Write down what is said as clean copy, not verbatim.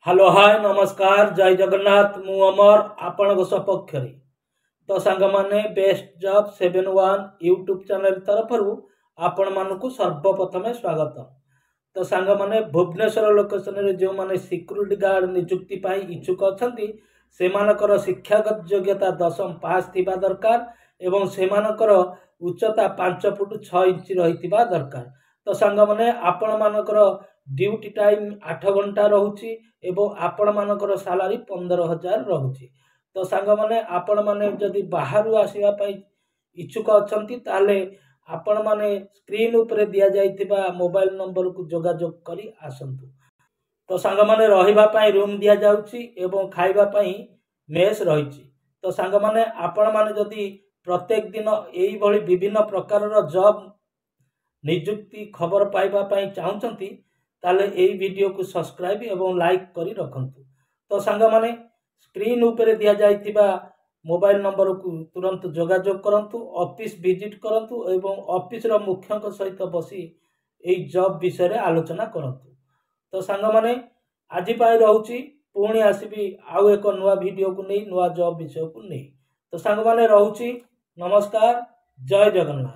Hello hi नमस्कार जय जगन्नाथ मु अमर आपण सपक्ष तो सांग माने बेस्ट जॉब 71 यूट्यूब चैनल तरफ आपण मानकु सर्वप्रथमे स्वागत। तो सांग माने भुवनेश्वर लोकेशन रे जो माने सिक्यूरिटी गार्ड नियुक्ति पाई इच्छुक अछंती सेमानकर शिक्षागत योग्यता 10वीं पास थिबा दरकार एवं सेमानकर उच्चता 5 फुट 6 इंच रहितिबा दरकार। तो सांग माने आपण मानकर ड्यूटी टाइम 8 घंटा रहुची एवं आपण मानकर सैलरी 15,000 रहुची। तो सांग माने आपण माने जदि बाहर आसीबा पई इच्छुक अछंती ताले आपण माने स्क्रीन ऊपर दिया जाइतिबा मोबाइल नंबर को जोगाजोग करी आसंतु। तो सांग माने रहिबा पई रूम दिया जाउची एवं खाइबा पई मेस रहिची। तो सांग माने आपण माने जदि प्रत्येक दिन एई भली विभिन्न प्रकार जॉब नियुक्ति खबर पाइबा पई चाहुचंती ताले एई वीडियो को सब्सक्राइब एवं लाइक करी रखंतु। तो सांग माने स्क्रीन ऊपर दिया जाइतिबा मोबाइल नंबर को तुरंत जोगाजोग करंतु, ऑफिस विजिट करंतु एवं ऑफिस रो मुख्यक सहित बसी एई जॉब विषय रे आलोचना करंतु। तो सांग माने आज पाई रहउची पुणी आसीबी आउ एक नुआ वीडियो को नहीं नुआ जॉब विषय को नहीं। तो सांग माने रहउची नमस्कार जय जगन्नाथ।